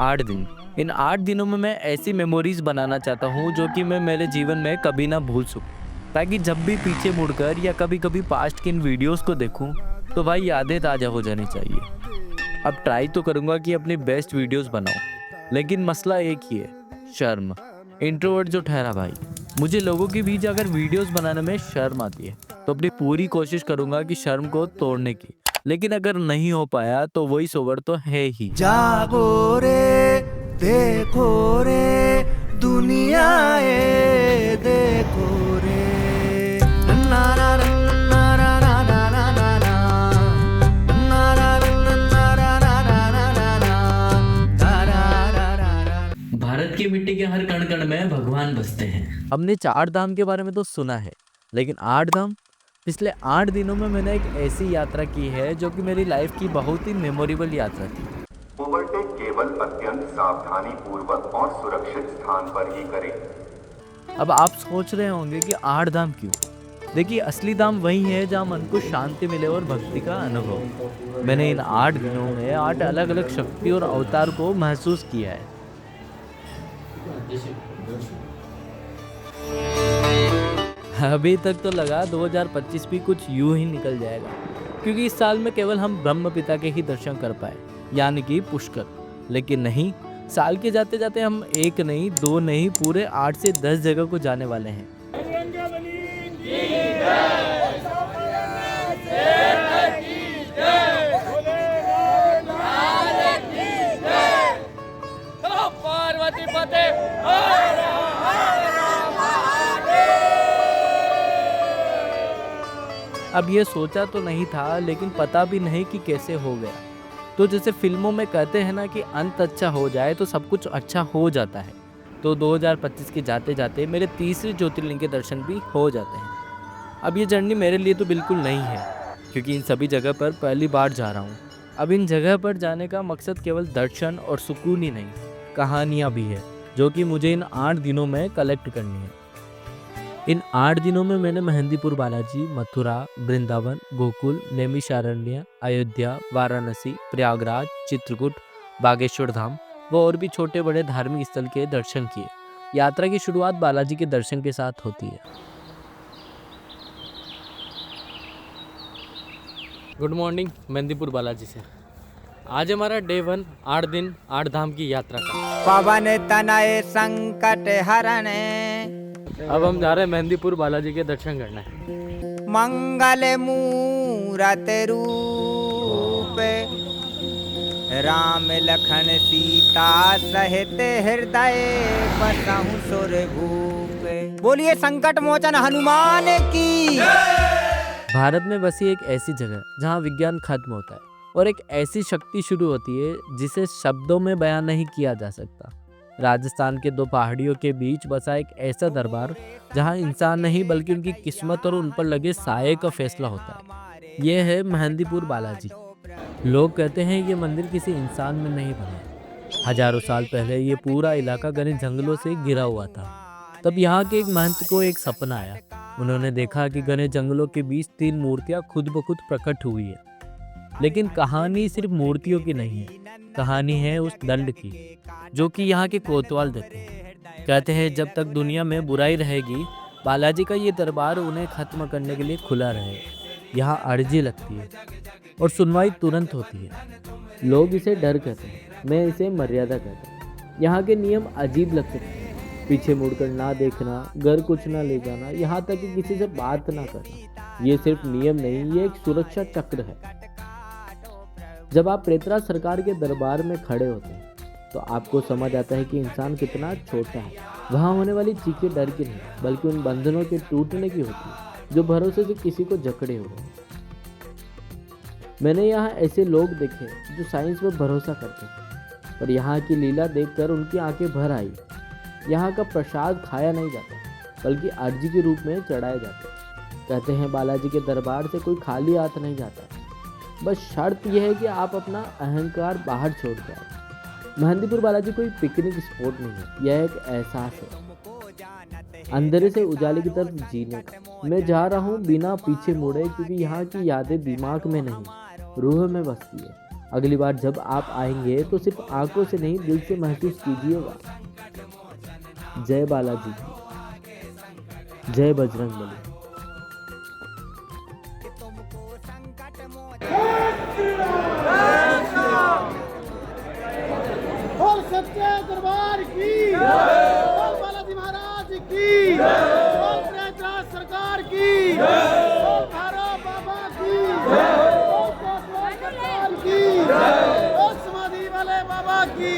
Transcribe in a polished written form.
8 दिन। इन 8 दिनों में मैं ऐसी मेमोरीज बनाना चाहता हूँ जो कि मैं मेरे जीवन में कभी ना भूल सकूँ, ताकि जब भी पीछे मुड़कर या कभी कभी पास्ट की इन वीडियोस को देखूँ तो भाई यादें ताज़ा हो जानी चाहिए। अब ट्राई तो करूँगा कि अपनी बेस्ट वीडियोस बनाऊँ, लेकिन मसला एक ही है, शर्म। इंट्रोवर्ट जो ठहरा भाई, मुझे लोगों के बीच अगर वीडियोस बनाने में शर्म आती है तो अपनी पूरी कोशिश करूँगा कि शर्म को तोड़ने की। लेकिन अगर नहीं हो पाया तो वॉइस ओवर तो है ही। जागो रे देखो रे दुनिया ये देखो रे ना ना ना ना ना ना ना ना ना ना ना ना ना ना ना। भारत की मिट्टी के हर कण कण में भगवान बसते हैं। हमने 4 धाम के बारे में तो सुना है, लेकिन 8 धाम? पिछले 8 दिनों में मैंने एक ऐसी यात्रा की है जो कि मेरी लाइफ की बहुत ही मेमोरेबल यात्रा थी। ओवरटेक केवल अत्यंत सावधानी पूर्वक और सुरक्षित स्थान पर ही करें। अब आप सोच रहे होंगे कि 8 धाम क्यों? देखिए, असली धाम वही है जहाँ मन को शांति मिले और भक्ति का अनुभव। मैंने इन 8 दिनों में 8 अलग अलग शक्ति और अवतार को महसूस किया है। अभी तक तो लगा 2025 भी कुछ यूं ही निकल जाएगा, क्योंकि इस साल में केवल हम ब्रह्म पिता के ही दर्शन कर पाए, यानी कि पुष्कर। लेकिन नहीं, साल के जाते जाते हम एक नहीं, 2 नहीं, पूरे 8 से 10 जगह को जाने वाले हैं। अब ये सोचा तो नहीं था, लेकिन पता भी नहीं कि कैसे हो गया। तो जैसे फिल्मों में कहते हैं ना कि अंत अच्छा हो जाए तो सब कुछ अच्छा हो जाता है, तो 2025 के जाते जाते मेरे तीसरे ज्योतिर्लिंग के दर्शन भी हो जाते हैं। अब ये जर्नी मेरे लिए तो बिल्कुल नहीं है, क्योंकि इन सभी जगह पर पहली बार जा रहा हूँ। अब इन जगह पर जाने का मकसद केवल दर्शन और सुकून ही नहीं, कहानियाँ भी है जो कि मुझे इन 8 दिनों में कलेक्ट करनी है। इन 8 दिनों में मैंने मेहंदीपुर बालाजी, मथुरा, वृंदावन, गोकुल, नैमिषारण्य, अयोध्या, वाराणसी, प्रयागराज, चित्रकूट, बागेश्वर धाम व और भी छोटे बड़े धार्मिक स्थल के दर्शन किए। यात्रा की शुरुआत बालाजी के दर्शन के साथ होती है। गुड मॉर्निंग मेहंदीपुर बालाजी से। आज हमारा डे 1 8 दिन 8 धाम की यात्रा का। पवन तनय संकट हरणे अब हम जा रहे हैं मेहंदीपुर बालाजी के दर्शन करने। मंगल मूरत रूप राम लखन सीता सहित हृदय बसहु सुर भूप। बोलिए संकट मोचन हनुमान की। भारत में बसी एक ऐसी जगह जहाँ विज्ञान खत्म होता है और एक ऐसी शक्ति शुरू होती है जिसे शब्दों में बयान नहीं किया जा सकता। राजस्थान के 2 पहाड़ियों के बीच बसा एक ऐसा दरबार जहाँ इंसान नहीं बल्कि उनकी किस्मत और उन पर लगे साये का फैसला होता है। ये है मेहंदीपुर बालाजी। लोग कहते हैं ये मंदिर किसी इंसान में नहीं बना। हजारों साल पहले ये पूरा इलाका घने जंगलों से घिरा हुआ था। तब यहाँ के एक महंत को एक सपना आया। उन्होंने देखा कि घने जंगलों के बीच 3 मूर्तियाँ खुद ब खुद प्रकट हुई है। लेकिन कहानी सिर्फ मूर्तियों की नहीं है, कहानी है उस दंड की जो कि यहाँ के कोतवाल देते हैं। कहते हैं जब तक दुनिया में बुराई रहेगी, बालाजी का ये दरबार उन्हें खत्म करने के लिए खुला रहे। यहाँ अर्जी लगती है और सुनवाई तुरंत होती है। लोग इसे डर कहते हैं, मैं इसे मर्यादा कहता हूँ। यहाँ के नियम अजीब लगते हैं। पीछे मुड़कर ना देखना, घर कुछ ना ले जाना, यहाँ तक कि किसी से बात ना करना। ये सिर्फ नियम नहीं, ये एक सुरक्षा चक्र है। जब आप प्रेतराज सरकार के दरबार में खड़े होते हैं तो आपको समझ आता है कि इंसान कितना छोटा है। वहाँ होने वाली चीखें डर की नहीं बल्कि उन बंधनों के टूटने की होती है जो भरोसे से किसी को जकड़े हुए हैं। मैंने यहाँ ऐसे लोग देखे जो साइंस पर भरोसा करते हैं, पर यहाँ की लीला देखकर उनकी आंखें भर आई। यहाँ का प्रसाद खाया नहीं जाता बल्कि अर्जी के रूप में चढ़ाया जाता है। कहते हैं बालाजी के दरबार से कोई खाली हाथ नहीं जाता, बस शर्त यह है कि आप अपना अहंकार बाहर छोड़ जाए। मेहंदीपुर बालाजी कोई पिकनिक स्पॉट नहीं है, यह एक एहसास है अंधेरे से उजाले की तरफ जीने का। मैं जा रहा हूँ बिना पीछे मुड़े, क्योंकि यहाँ की यादें दिमाग में नहीं रूह में बसती है। अगली बार जब आप आएंगे तो सिर्फ आंखों से नहीं, दिल से महसूस कीजिएगा। जय बालाजी की, जय बजरंगबली। बोल सच्चे दरबार की, बोल बालाजी महाराज की, बोल प्रयागराज सरकार की, बोल भैरव बाबा की, बोल कोटला सरकार की, बोल समाधि वाले बाबा की।